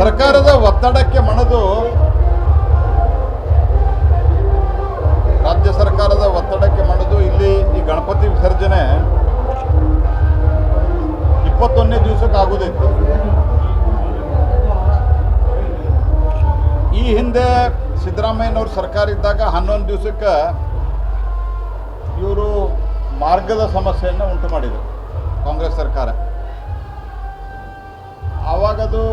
ಸರ್ಕಾರದ ಒತ್ತಡಕ್ಕೆ ಮಣಿದು ರಾಜ್ಯ ಸರ್ಕಾರದ ಒತ್ತಡಕ್ಕೆ ಮಣಿದು ಇಲ್ಲಿ ಈ ಗಣಪತಿ ವಿಸರ್ಜನೆ 21ನೇ ದಿವಸಕ್ಕೆ ಆಗೋದಿತ್ತು. ಈ ಹಿಂದೆ ಸಿದ್ದರಾಮಯ್ಯನವ್ರ ಸರ್ಕಾರ ಇದ್ದಾಗ 11 ದಿವಸಕ್ಕೆ ಇವರು ಮಾರ್ಗದ ಸಮಸ್ಯೆಯನ್ನು ಉಂಟು ಮಾಡಿದರು ಕಾಂಗ್ರೆಸ್ ಸರ್ಕಾರ. ಆವಾಗದು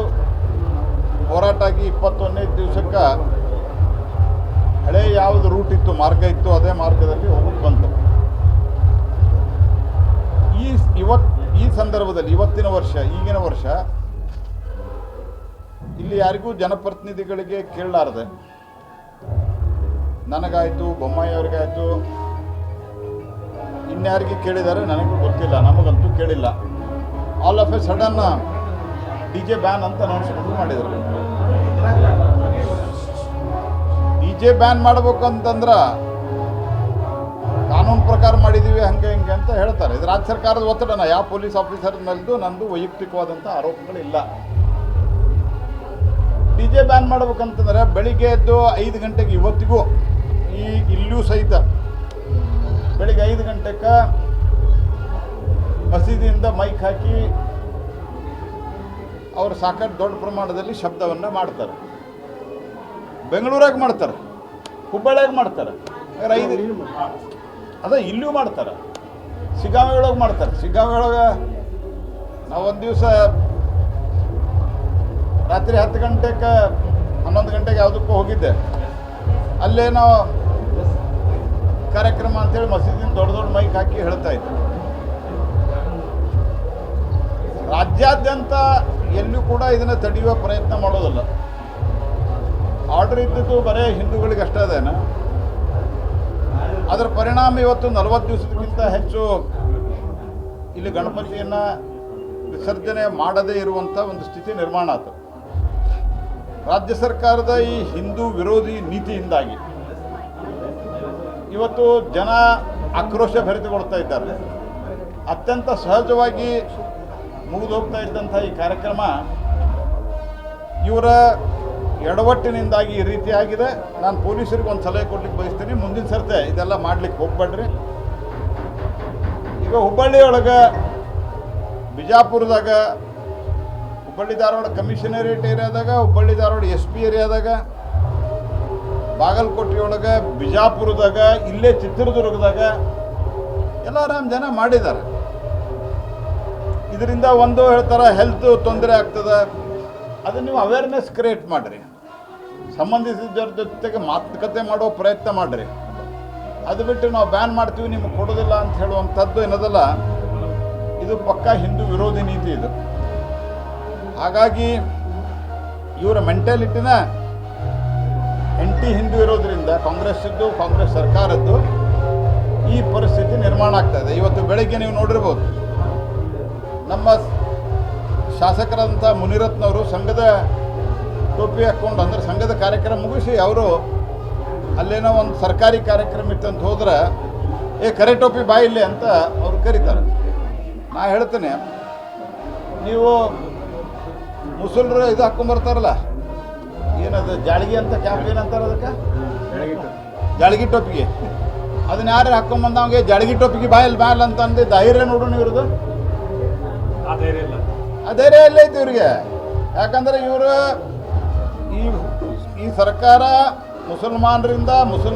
ಹೋರಾಟ ಆಗಿ 21ನೇ ದಿವಸಕ್ಕೆ ಹಳೆ ಯಾವುದು ರೂಟ್ ಇತ್ತು, ಮಾರ್ಗ ಇತ್ತು, ಅದೇ ಮಾರ್ಗದಲ್ಲಿ ಹೋಗೋದು ಬಂತು. ಈ ಸಂದರ್ಭದಲ್ಲಿ ಈಗಿನ ವರ್ಷ ಇಲ್ಲಿ ಯಾರಿಗೂ ಜನಪ್ರತಿನಿಧಿಗಳಿಗೆ ಕೇಳಲಾರದೆ, ನನಗಾಯಿತು, ಬೊಮ್ಮಾಯಿ ಅವ್ರಿಗಾಯಿತು, ಇನ್ಯಾರಿಗೆ ಕೇಳಿದ್ದಾರೆ ನನಗೂ ಗೊತ್ತಿಲ್ಲ, ನಮಗಂತೂ ಕೇಳಿಲ್ಲ. All of A sudden DJ ban ಅಂತ ಅನೌನ್ಸ್ಮೆಂಟ್ ಮಾಡಿದರು. DJ ಬ್ಯಾನ್ ಮಾಡ್ಬೇಕು ಅಂತಂದ್ರೆ ಕಾನೂನು ಪ್ರಕಾರ ಮಾಡಿದ್ದೀವಿ ಹಂಗೆ ಹಿಂಗೆ ಅಂತ ಹೇಳ್ತಾರೆ. ಇದು ರಾಜ್ಯ ಸರ್ಕಾರದ ಒತ್ತಡನ, ಯಾವ ಪೊಲೀಸ್ ಆಫೀಸರ್ ಮೇಲೂ ನಂದು ವೈಯಕ್ತಿಕವಾದಂಥ ಆರೋಪಗಳಿಲ್ಲ. DJ ಬ್ಯಾನ್ ಮಾಡ್ಬೇಕಂತಂದ್ರೆ ಬೆಳಿಗ್ಗೆ ಎದ್ದು 5 ಗಂಟೆಗೆ, ಇವತ್ತಿಗೂ ಇಲ್ಲೂ ಸಹಿತ ಬೆಳಿಗ್ಗೆ 5 ಗಂಟೆಗೆ ಮಸೀದಿಯಿಂದ ಮೈಕ್ ಹಾಕಿ ಅವರು ಸಾಕಷ್ಟು ದೊಡ್ಡ ಪ್ರಮಾಣದಲ್ಲಿ ಶಬ್ದವನ್ನು ಮಾಡ್ತಾರೆ. ಬೆಂಗಳೂರಾಗ ಮಾಡ್ತಾರೆ, ಹುಬ್ಬಳ್ಳಿಯಾಗ ಮಾಡ್ತಾರೆ, ಅದೇ ಇಲ್ಲೂ ಮಾಡ್ತಾರೆ, ಶಿಗ್ಗಾಂವಿ ಒಳಗೆ ಮಾಡ್ತಾರೆ. ಶಿಗ್ಗಾಂವಿ ಒಳಗೆ ನಾವು ಒಂದು ದಿವಸ ರಾತ್ರಿ 10 ಗಂಟೆಗೆ 11 ಗಂಟೆಗೆ ಯಾವುದಕ್ಕೂ ಹೋಗಿದ್ದೆ. ಅಲ್ಲೇನೋ ಕಾರ್ಯಕ್ರಮ ಅಂತೇಳಿ ಮಸೀದಿನ ದೊಡ್ಡ ದೊಡ್ಡ ಮೈಕ್ ಹಾಕಿ ಹೇಳ್ತಾ ಇದ್ದೆ. ರಾಜ್ಯಾದ್ಯಂತ ಎಲ್ಲೂ ಕೂಡ ಇದನ್ನು ತಡೆಯುವ ಪ್ರಯತ್ನ ಮಾಡೋದಿಲ್ಲ. ಆರ್ಡರ್ ಇದ್ದದ್ದು ಬರೀ ಹಿಂದೂಗಳಿಗೆ ಅಷ್ಟೇ ಅದೇನ. ಅದರ ಪರಿಣಾಮ ಇವತ್ತು 40 ದಿವಸಕ್ಕಿಂತ ಹೆಚ್ಚು ಇಲ್ಲಿ ಗಣಪತಿಯನ್ನು ವಿಸರ್ಜನೆ ಮಾಡದೇ ಇರುವಂಥ ಒಂದು ಸ್ಥಿತಿ ನಿರ್ಮಾಣ ಆಯಿತು. ರಾಜ್ಯ ಸರ್ಕಾರದ ಈ ಹಿಂದೂ ವಿರೋಧಿ ನೀತಿಯಿಂದಾಗಿ ಇವತ್ತು ಜನ ಆಕ್ರೋಶ ಭರಿತಗೊಳ್ತಾ ಇದ್ದಾರೆ. ಅತ್ಯಂತ ಸಹಜವಾಗಿ ಮುಗಿದು ಹೋಗ್ತಾ ಇದ್ದಂಥ ಈ ಕಾರ್ಯಕ್ರಮ ಇವರ ಎಡವಟ್ಟಿನಿಂದಾಗಿ ಈ ರೀತಿ ಆಗಿದೆ. ನಾನು ಪೊಲೀಸರಿಗೆ ಒಂದು ಸಲಹೆ ಕೊಡ್ಲಿಕ್ಕೆ ಬಯಸ್ತೀನಿ, ಮುಂದಿನ ಸರ್ತೆ ಇದೆಲ್ಲ ಮಾಡ್ಲಿಕ್ಕೆ ಹೋಗ್ಬೇಡ್ರಿ. ಈಗ ಹುಬ್ಬಳ್ಳಿ ಒಳಗೆ, ಬಿಜಾಪುರದಾಗ, ಹುಬ್ಬಳ್ಳಿ ಧಾರವಾಡ ಕಮಿಷನರೇಟ್ ಏರಿಯಾದಾಗ, ಹುಬ್ಬಳ್ಳಿ ಧಾರವಾಡ SP ಏರಿಯಾದಾಗ, ಬಾಗಲಕೋಟೆ ಒಳಗೆ, ಬಿಜಾಪುರದಾಗ, ಇಲ್ಲೇ ಚಿತ್ರದುರ್ಗದಾಗ ಎಲ್ಲ ಜನ ಮಾಡಿದ್ದಾರೆ. ಇದರಿಂದ ಒಂದು ಹೇಳ್ತಾರೆ ಹೆಲ್ತ್ ತೊಂದರೆ ಆಗ್ತದೆ, ಅದನ್ನು ನೀವು ಅವೇರ್ನೆಸ್ ಕ್ರಿಯೇಟ್ ಮಾಡಿರಿ, ಸಂಬಂಧಿಸಿದವ್ರ ಜೊತೆಗೆ ಮಾತುಕತೆ ಮಾಡೋ ಪ್ರಯತ್ನ ಮಾಡಿರಿ. ಅದು ಬಿಟ್ಟು ನಾವು ಬ್ಯಾನ್ ಮಾಡ್ತೀವಿ ನಿಮಗೆ ಕೊಡೋದಿಲ್ಲ ಅಂತ ಹೇಳುವಂಥದ್ದು ಏನದಲ್ಲ, ಇದು ಪಕ್ಕಾ ಹಿಂದೂ ವಿರೋಧಿ ನೀತಿ ಇದು. ಹಾಗಾಗಿ ಇವರ ಮೆಂಟಾಲಿಟಿನ ಹಿಂದೂ ಇರೋದ್ರಿಂದ ಕಾಂಗ್ರೆಸ್ ಸರ್ಕಾರದ್ದು ಈ ಪರಿಸ್ಥಿತಿ ನಿರ್ಮಾಣ ಆಗ್ತಾ ಇದೆ. ಇವತ್ತು ಬೆಳಗ್ಗೆ ನೀವು ನೋಡಿರ್ಬೋದು, ನಮ್ಮ ಶಾಸಕರಂಥ ಮುನಿರತ್ನವರು ಸಂಘದ ಟೋಪಿ ಹಾಕ್ಕೊಂಡು, ಅಂದರೆ ಸಂಘದ ಕಾರ್ಯಕ್ರಮ ಮುಗಿಸಿ ಅವರು ಅಲ್ಲೇನೋ ಒಂದು ಸರ್ಕಾರಿ ಕಾರ್ಯಕ್ರಮ ಇತ್ತಂತ ಹೋದ್ರೆ, ಕರೆ ಟೋಪಿ ಬಾಯಿಲ್ಲಿ ಅಂತ ಅವ್ರು ಕರೀತಾರೆ. ನಾ ಹೇಳ್ತೇನೆ, ನೀವು ಮುಸಲ್ರು ಇದು ಹಾಕ್ಕೊಂಬರ್ತಾರಲ್ಲ, ಏನದು ಜಾಳ್ಗಿ ಅಂತ ಕ್ಯಾಪ್ ಏನಂತಾರೆ ಅದಕ್ಕೆ, ಜಾಳ್ಗಿ ಟೋಪಿಗೆ, ಅದನ್ನ ಯಾರು ಹಾಕ್ಕೊಂಬಂದ ಅವ್ಗೆ ಜಾಳ್ಗಿ ಟೋಪಿಗೆ ಬಾಯಲ್ ಅಂತ ಅಂದು ಧೈರ್ಯ ನೋಡೋಣ ಇವ್ರದ್ದು. ಆ ಧೈರ್ಯ ಎಲ್ಲ ಐತಿ ಇವ್ರಿಗೆ. ಯಾಕಂದರೆ ಇವರು ಈ ಸರ್ಕಾರ ಮುಸಲ್ಮಾನರಿಗಾಗಿ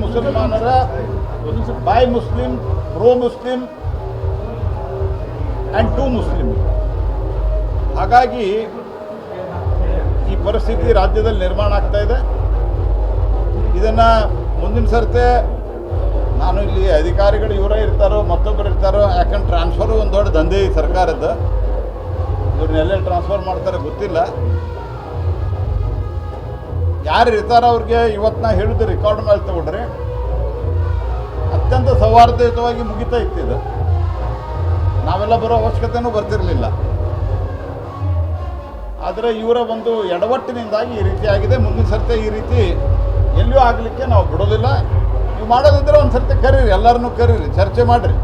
ಮುಸಲ್ಮಾನರ by Muslim, pro Muslim and to Muslim. ಹಾಗಾಗಿ ಈ ಪರಿಸ್ಥಿತಿ ರಾಜ್ಯದಲ್ಲಿ ನಿರ್ಮಾಣ ಆಗ್ತಾ ಇದೆ. ಇದನ್ನು ಮುಂದಿನ ಸರ್ತೆ ನಾನು ಇಲ್ಲಿ ಅಧಿಕಾರಿಗಳು ಇವರೇ ಇರ್ತಾರೋ ಮತ್ತೊಬ್ಬರು ಇರ್ತಾರೋ, ಯಾಕಂದ್ರೆ ಟ್ರಾನ್ಸ್ಫರು ಒಂದು ದೊಡ್ಡ ದಂಧೆ ಈ ಸರ್ಕಾರದ್ದು. ಇವ್ರನ್ನೆಲ್ಲ ಟ್ರಾನ್ಸ್ಫರ್ ಮಾಡ್ತಾರೆ ಗೊತ್ತಿಲ್ಲ. ಯಾರು ಇರ್ತಾರೋ ಅವ್ರಿಗೆ ಇವತ್ತು ನಾ ಹೇಳಿದ್ದು ರೆಕಾರ್ಡ್ ಮೇಲೆ ತಗೊಂಡ್ರೆ ಅತ್ಯಂತ ಸೌಹಾರ್ದಯುತವಾಗಿ ಮುಗಿತಾ ಇತ್ತಿದ್ದು. ನಾವೆಲ್ಲ ಬರೋ ಅವಶ್ಯಕತೆಯೂ ಬರ್ತಿರಲಿಲ್ಲ. ಆದರೆ ಇವರ ಒಂದು ಎಡವಟ್ಟಿನಿಂದಾಗಿ ಈ ರೀತಿ ಆಗಿದೆ. ಮುಂದಿನ ಸರ್ತೆ ಈ ರೀತಿ ಎಲ್ಲಿಯೂ ಆಗಲಿಕ್ಕೆ ನಾವು ಬಿಡೋದಿಲ್ಲ. ನೀವು ಮಾಡೋದಿದ್ರೆ ಒಂದು ಸರ್ತಿ ಕರೀರಿ, ಎಲ್ಲರನ್ನೂ ಕರೀರಿ, ಚರ್ಚೆ ಮಾಡಿರಿ,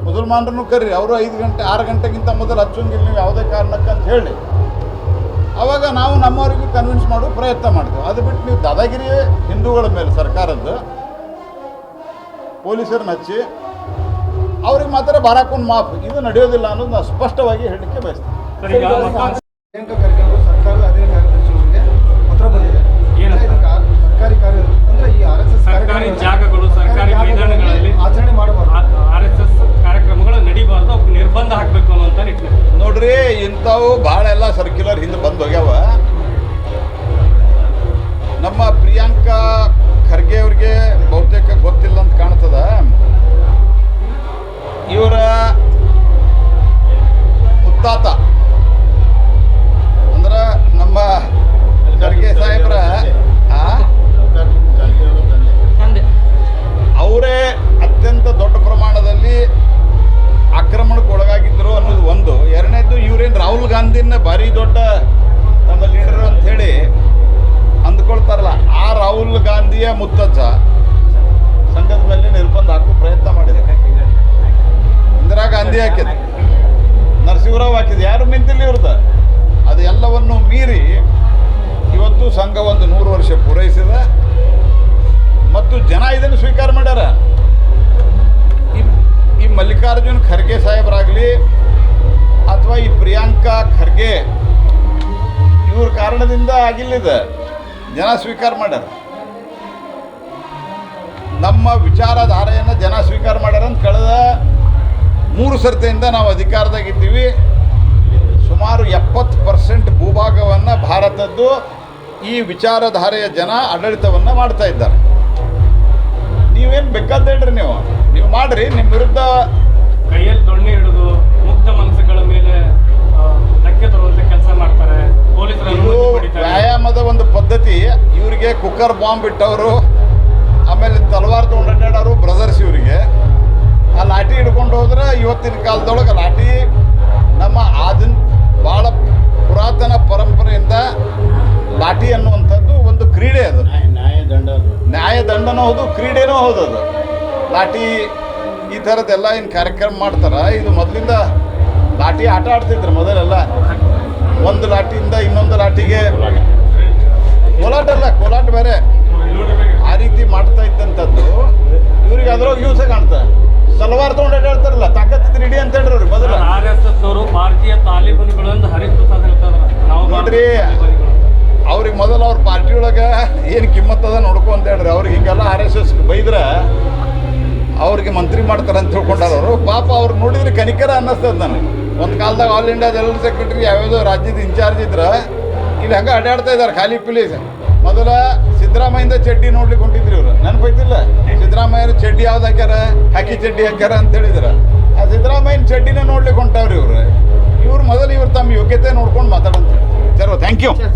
ಮುಸಲ್ಮಾನರನ್ನು ಕರೀರಿ. ಅವರು 5 ಗಂಟೆ 6 ಗಂಟೆಗಿಂತ ಮೊದಲು ಹಚ್ಚೋಂಗಿಲ್ಲ ನೀವು ಯಾವುದೇ ಕಾರಣಕ್ಕೆ ಅಂತ ಹೇಳಿ ಅವಾಗ ನಾವು ನಮ್ಮವರಿಗೆ ಕನ್ವಿನ್ಸ್ ಮಾಡೋ ಪ್ರಯತ್ನ ಮಾಡ್ತೇವೆ. ಅದು ಬಿಟ್ಟು ನೀವು ದಾದಾಗಿರಿ ಹಿಂದೂಗಳ ಮೇಲೆ ಸರ್ಕಾರದ್ದು ಪೊಲೀಸರನ್ನ ಹಚ್ಚಿ ಅವ್ರಿಗೆ ಮಾತ್ರ ಬಾರಾಕೊಂಡ್ ಮಾಫ್ ಇದು ನಡೆಯೋದಿಲ್ಲ ಅನ್ನೋದು ನಾನು ಸ್ಪಷ್ಟವಾಗಿ ಹೇಳಲಿಕ್ಕೆ ಬಯಸ್ತೇನೆ. ಪ್ರಿಯಾಂಕಾ ಖರ್ಗೆ ಅವರು ಸರ್ಕಾರದ ಅಧಿಕಾರಿ ಕಾರ್ಯದರ್ಶಿಗಳಿಗೆ ಪತ್ರ ಬರೆದಿದ್ದಾರೆ. ಸರ್ಕಾರಿ ಕಾರ್ಯ ಅಂದ್ರೆ ಈ RSS ಸರ್ಕಾರಿ ಜಾಗಗಳು ಸರ್ಕಾರಿ ಮೈದಾನಗಳಲ್ಲಿ ಆಚರಣೆ ಮಾಡಬಾರ್ದು, RSS ಕಾರ್ಯಕ್ರಮಗಳು ನಡೀಬಾರ್ದು, ಅವಕ್ಕೆ ನಿರ್ಬಂಧ ಹಾಕಬೇಕು ಅನ್ನೋಂಥ ನಿಟ್ಟಿನಲ್ಲಿ ನೋಡ್ರಿ, ಇಂಥವು ಭಾಳ ಎಲ್ಲ ಸರ್ಕ್ಯುಲರ್ ಹಿಂದೆ ಬಂದು ಹೋಗ್ಯಾವ. ನಮ್ಮ ಪ್ರಿಯಾಂಕಾ ಖರ್ಗೆ ಅವ್ರಿಗೆ ಬಹುತೇಕ ಗೊತ್ತಿಲ್ಲ ಅಂತ ಕಾಣ್ತದ. ಇವರ ಮುತ್ತಾತ ಅಂದ್ರೆ ನಮ್ಮ ಖರ್ಗೆ ಸಾಹೇಬ್ರ ಅವರೇ ಅತ್ಯಂತ ದೊಡ್ಡ ಪ್ರಮಾಣದಲ್ಲಿ ಆಕ್ರಮಣಕ್ಕೆ ಒಳಗಾಗಿದ್ದರು ಅನ್ನೋದು ಒಂದು. ಎರಡನೇದು, ಇವರೇನು ರಾಹುಲ್ ಗಾಂಧಿನ ಭಾರಿ ದೊಡ್ಡ ನಮ್ಮ ಲೀಡರ್ ಅಂತ ಹೇಳಿ ಅಂದ್ಕೊಳ್ತಾರಲ್ಲ, ಆ ರಾಹುಲ್ ಗಾಂಧಿಯ ಮುತ್ತಜ್ಜ ಸಂಘದ ಮೇಲೆ ನಿರ್ಬಂಧ ಹಾಕೋ ಪ್ರಯತ್ನ ಮಾಡಿದೆ. ಇಂದಿರಾ ಗಾಂಧಿ ಹಾಕಿದೆ, ನರಸಿಂಹರಾವ್ ಹಾಕಿದೆ, ಯಾರು ನಿಂತಿಲ್ಲ ಇವ್ರದ್ದು. ಅದು ಎಲ್ಲವನ್ನು ಮೀರಿ ಇವತ್ತು ಸಂಘ ಒಂದು 100 ವರ್ಷ ಪೂರೈಸಿದೆ ಮತ್ತು ಜನ ಇದನ್ನು ಸ್ವೀಕಾರ ಮಾಡ್ಯಾರ. ಈ ಮಲ್ಲಿಕಾರ್ಜುನ್ ಖರ್ಗೆ ಸಾಹೇಬರಾಗಲಿ ಅಥವಾ ಈ ಪ್ರಿಯಾಂಕಾ ಖರ್ಗೆ ಇವ್ರ ಕಾರಣದಿಂದ ಆಗಿಲ್ಲಿದೆ, ಜನ ಸ್ವೀಕಾರ ಮಾಡ್ಯಾರ. ನಮ್ಮ ವಿಚಾರಧಾರೆಯನ್ನು ಜನ ಸ್ವೀಕಾರ ಮಾಡ್ಯಾರ ಅಂತ ಕಳೆದ 3 ಸರ್ತಿಯಿಂದ ನಾವು ಅಧಿಕಾರದಾಗಿದ್ದೀವಿ. ಸುಮಾರು 70% ಭೂಭಾಗವನ್ನು ಭಾರತದ್ದು ಈ ವಿಚಾರಧಾರೆಯ ಜನ ಆಡಳಿತವನ್ನು ಮಾಡ್ತಾ ಇದ್ದಾರೆ. ನೀವೇನು ಬೇಕಾದೇಳ್ರಿ, ನೀವು ಮಾಡಿರಿ. ನಿಮ್ಮ ವಿರುದ್ಧ ಕೈಯಲ್ಲಿ ದೊಣ್ಣೆ ಹಿಡಿದು ಮುಗ್ಧ ಮನಸ್ಸುಗಳ ಮೇಲೆ ಧಕ್ಕೆ ತರುವಂತ ಕೆಲಸ ಮಾಡ್ತಾರೆ ಪೊಲೀಸರು. ಇದು ವ್ಯಾಯಾಮದ ಒಂದು ಪದ್ಧತಿ. ಇವರಿಗೆ ಕುಕ್ಕರ್ ಬಾಂಬ್ ಇಟ್ಟವರು, ಆಮೇಲೆ ತಲವಾರ್ ತೊಗೊಂಡು ಅಡ್ಡಾಡೋರು ಬ್ರದರ್ಸ್. ಇವರಿಗೆ ಆ ಲಾಠಿ ಹಿಡ್ಕೊಂಡು ಹೋದ್ರೆ ಇವತ್ತಿನ ಕಾಲದೊಳಗೆ ಲಾಠಿ ನಮ್ಮ ಭಾಳ ಪುರಾತನ ಪರಂಪರೆಯಿಂದ ಲಾಠಿ ಅನ್ನುವಂಥದ್ದು ಒಂದು ಕ್ರೀಡೆ. ಅದು ನ್ಯಾಯದಂಡನೂ ಹೌದು, ಕ್ರೀಡೆನೂ ಹೌದು. ಅದು ಲಾಠಿ ಈ ಥರದ್ದೆಲ್ಲ ಏನು ಕಾರ್ಯಕ್ರಮ ಮಾಡ್ತಾರೆ. ಇದು ಮೊದಲಿಂದ ಲಾಠಿ ಆಟ ಆಡ್ತಿದ್ರು ಮೊದಲೆಲ್ಲ. ಒಂದು ಲಾಠಿಯಿಂದ ಇನ್ನೊಂದು ಲಾಠಿಗೆ ಕೋಲಾಟ ಬೇರೆ ಆ ರೀತಿ ಮಾಡ್ತಾ ಇದ್ದಂಥದ್ದು. ಇವ್ರಿಗೆ ಅದ್ರೊಳಗೆ ಯೂಸ ಕಾಣ್ತಾ ಸಲವಾರ್ ತೊಗೊಂಡು ಹೇಳ್ತಾರಲ್ಲ, ತಾಕತ್ತಿದ್ರೆ ಇಡಿ ಅಂತ ಹೇಳ್ರಿ ಅವ್ರಿಗೆ ಮೊದಲು. RSS ಅವರು ಭಾರತೀಯ ತಾಲಿಬಾನ್ಗಳು ಹರಿಪ್ರಸಾದ್ ಹೇಳ್ತಾರೆ. ನಾವು ನೋಡ್ರಿ, ಅವ್ರಿಗೆ ಮೊದಲು ಅವ್ರ ಪಾರ್ಟಿ ಒಳಗೆ ಏನು ಕಿಮ್ಮತ್ತದ ನೋಡ್ಕೊ ಅಂತ ಹೇಳ್ರಿ. ಅವ್ರಿಗೆ ಹಿಂಗೆಲ್ಲ RSS ಬೈದ್ರೆ ಅವ್ರಿಗೆ ಮಂತ್ರಿ ಮಾಡ್ತಾರೆ ಅಂತ ತಿಳ್ಕೊಂಡಾರ ಅವರು. ಪಾಪ ಅವ್ರು ನೋಡಿದ್ರೆ ಕನಿಕರ ಅನ್ನಿಸ್ತದೆ ನನಗೆ. ಒಂದು ಕಾಲದಾಗ ಆಲ್ ಇಂಡಿಯಾ ಜನರಲ್ ಸೆಕ್ರೆಟರಿ ಯಾವ್ಯಾವುದೋ ರಾಜ್ಯದ ಇನ್ಚಾರ್ಜ್ ಇದ್ರೆ ಇಲ್ಲಿ ಹಂಗೆ ಅಡ್ಡಾಡ್ತಾ ಇದ್ದಾರೆ ಖಾಲಿ ಪ್ಲೀಸ್. ಮೊದಲ ಸಿದ್ದರಾಮಯ್ಯಿಂದ ಚಡ್ಡಿ ನೋಡ್ಲಿಕ್ಕೆ ಹೊಂಟಿದ್ರಿ ಇವರು, ನೆನಪೈತಿಲ್ಲ? ಸಿದ್ದರಾಮಯ್ಯನ ಚಡ್ಡಿ ಯಾವ್ದು ಹಾಕ್ಯಾರ, ಹಾಕಿ ಚಡ್ಡಿ ಹಾಕ್ಯಾರ ಅಂತ ಹೇಳಿದ್ರೆ ಆ ಸಿದ್ದರಾಮಯ್ಯನ ಚಡ್ಡಿನ ನೋಡ್ಲಿಕ್ಕೆ ಹೊಂಟವ್ರಿ ಇವ್ರು ಮೊದಲು. ಇವ್ರು ತಮ್ಮ ಯೋಗ್ಯತೆ ನೋಡ್ಕೊಂಡು ಮಾತಾಡಂತ. Sir, thank you.